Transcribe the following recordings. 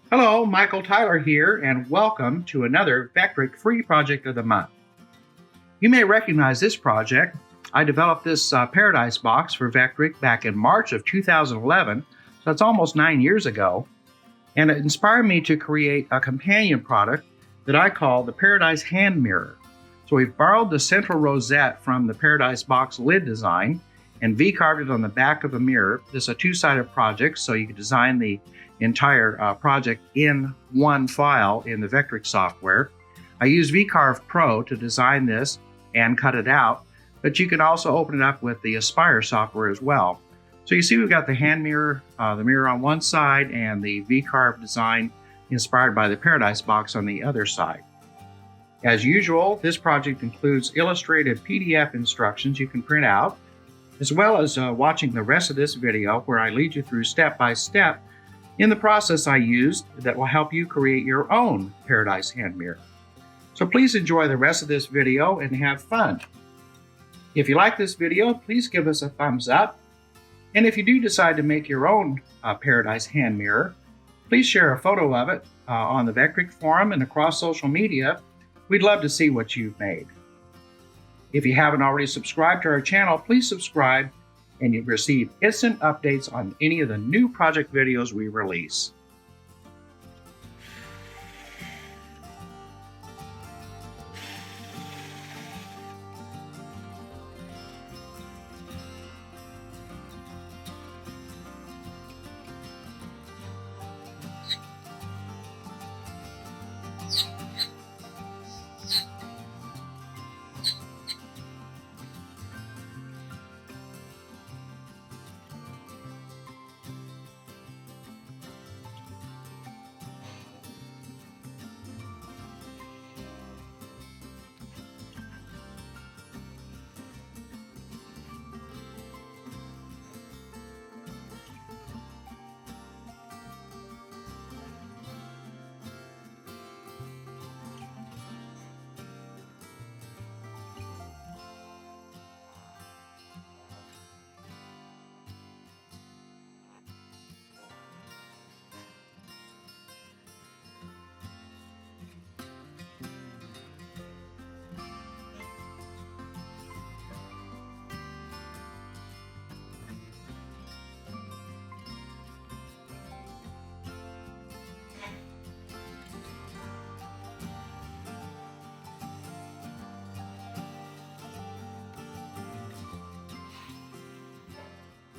Hello, Michael Tyler here, and welcome to another Vectric Free Project of the Month. You may recognize this project. I developed this Paradise box for Vectric back in March of 2011, so it's almost 9 years ago, and it inspired me to create a companion product that I call the Paradise Hand Mirror. So we've borrowed the central rosette from the Paradise box lid design and Vcarved it on the back of a mirror. This is a two-sided project, so you can design the entire project in one file in the Vectric software. I use Vcarve Pro to design this and cut it out, but you can also open it up with the Aspire software as well. So you see we've got the hand mirror, the mirror on one side, and the Vcarve design inspired by the Paradise box on the other side. As usual, this project includes illustrated PDF instructions you can print out, as well as watching the rest of this video where I lead you through step by step in the process I used that will help you create your own Paradise hand mirror. So please enjoy the rest of this video and have fun. If you like this video, please give us a thumbs up. And if you do decide to make your own Paradise hand mirror, please share a photo of it on the Vectric forum and across social media. We'd love to see what you've made. If you haven't already subscribed to our channel, please subscribe and you'll receive instant updates on any of the new project videos we release.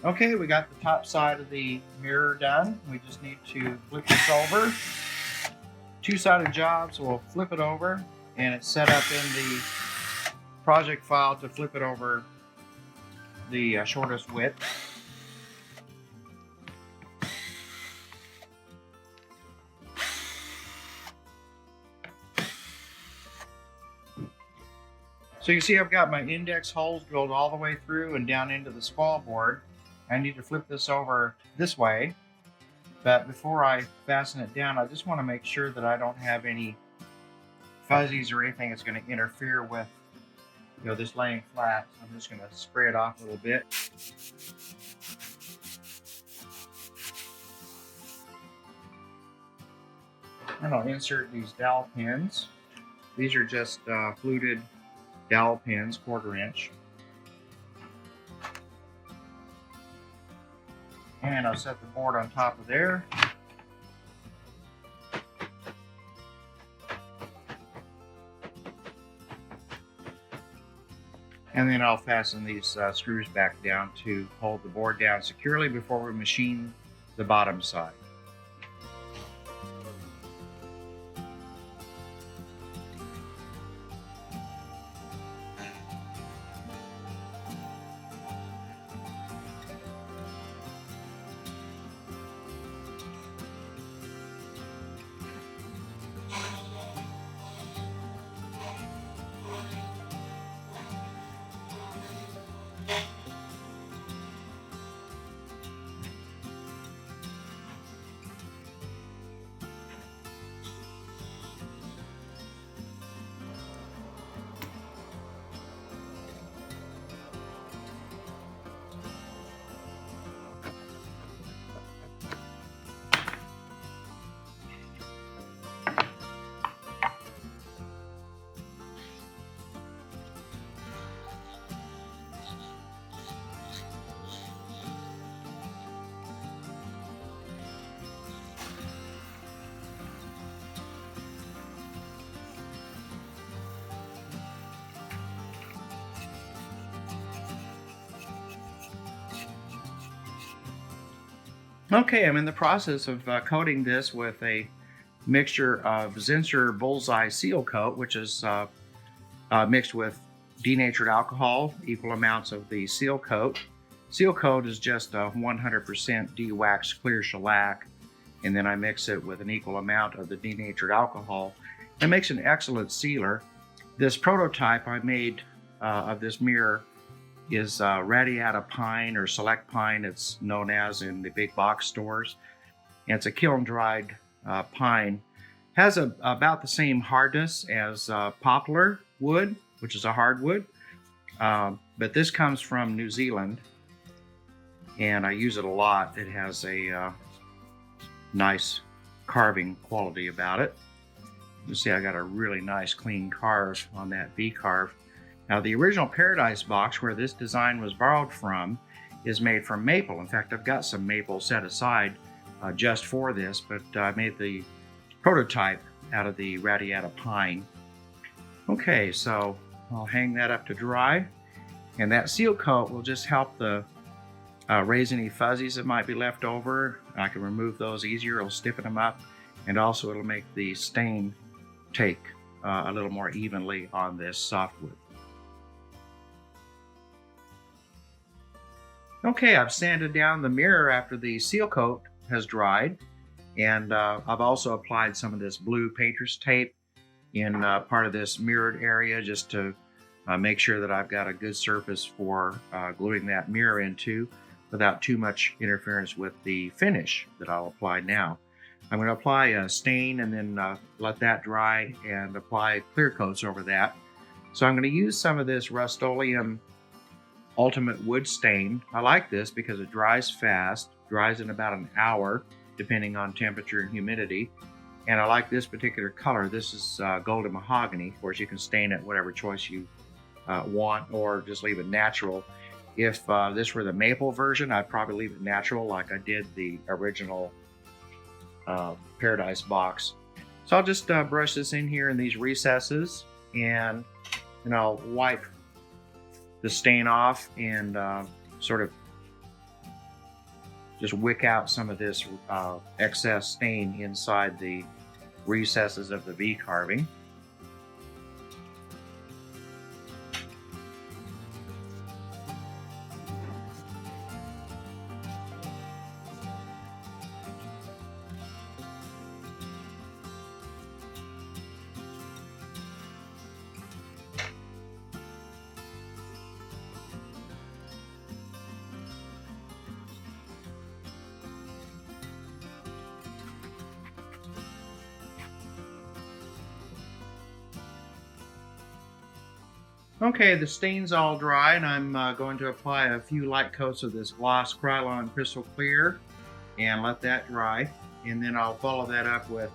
Okay, we got the top side of the mirror done. We just need to flip this over. Two-sided job, so we'll flip it over, and it's set up in the project file to flip it over the shortest width. So you see I've got my index holes drilled all the way through and down into the spall board. I need to flip this over this way, but before I fasten it down, I just want to make sure that I don't have any fuzzies or anything that's going to interfere with, this laying flat. I'm just going to spray it off a little bit. And I'll insert these dowel pins. These are just fluted dowel pins, 1/4 inch. And I'll set the board on top of there. And then I'll fasten these screws back down to hold the board down securely before we machine the bottom side. Okay, I'm in the process of coating this with a mixture of Zinsser Bullseye Seal Coat, which is mixed with denatured alcohol, equal amounts of the seal coat. Seal coat is just a 100% de-waxed clear shellac, and then I mix it with an equal amount of the denatured alcohol. It makes an excellent sealer. This prototype I made of this mirror is Radiata Pine, or Select Pine, it's known as in the big box stores. And it's a kiln-dried pine. Has about the same hardness as poplar wood, which is a hardwood. But this comes from New Zealand, and I use it a lot. It has a nice carving quality about it. You see I got a really nice clean carve on that Vcarve. Now the original Paradise box where this design was borrowed from is made from maple. In fact, I've got some maple set aside just for this, but I made the prototype out of the Radiata Pine. Okay, so I'll hang that up to dry, and that seal coat will just help the raise any fuzzies that might be left over. I can remove those easier, it'll stiffen them up, and also it'll make the stain take a little more evenly on this softwood. Okay, I've sanded down the mirror after the seal coat has dried, and I've also applied some of this blue painter's tape in part of this mirrored area just to make sure that I've got a good surface for gluing that mirror into without too much interference with the finish that I'll apply now. I'm going to apply a stain and then let that dry and apply clear coats over that. So I'm going to use some of this Rust-Oleum Ultimate Wood Stain. I like this because it dries fast, dries in about an hour depending on temperature and humidity. And I like this particular color. This is golden mahogany. Of course, you can stain it whatever choice you want, or just leave it natural. If this were the maple version, I'd probably leave it natural like I did the original Paradise box. So I'll just brush this in here in these recesses, and I'll wipe the stain off and sort of just wick out some of this excess stain inside the recesses of the V carving. Okay, the stain's all dry, and I'm going to apply a few light coats of this gloss Krylon Crystal Clear and let that dry. And then I'll follow that up with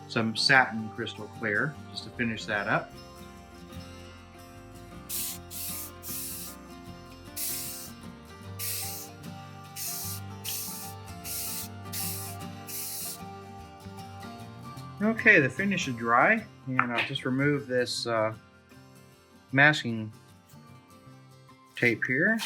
some satin Crystal Clear just to finish that up. Okay, the finish is dry, and I'll just remove this masking tape here.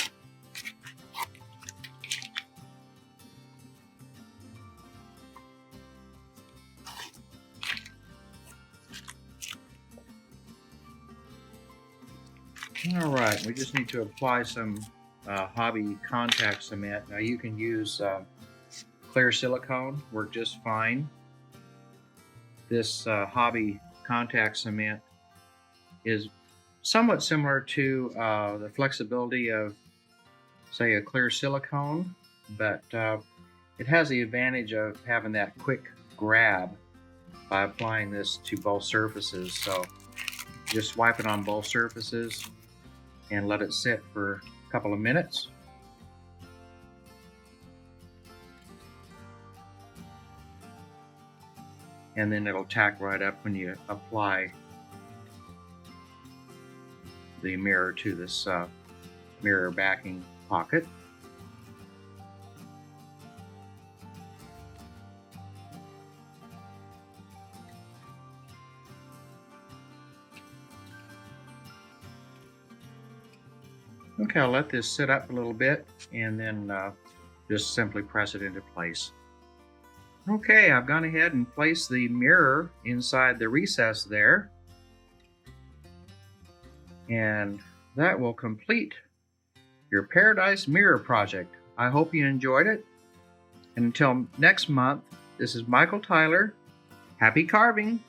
All right, we just need to apply some hobby contact cement. Now you can use clear silicone, work just fine. This hobby contact cement is somewhat similar to the flexibility of, say, a clear silicone, but it has the advantage of having that quick grab by applying this to both surfaces. So just wipe it on both surfaces and let it sit for a couple of minutes. And then it'll tack right up when you apply the mirror to this mirror backing pocket. Okay, I'll let this sit up a little bit and then just simply press it into place. Okay, I've gone ahead and placed the mirror inside the recess there. And that will complete your Paradise Mirror project. I hope you enjoyed it. And until next month, this is Michael Tyler. Happy carving!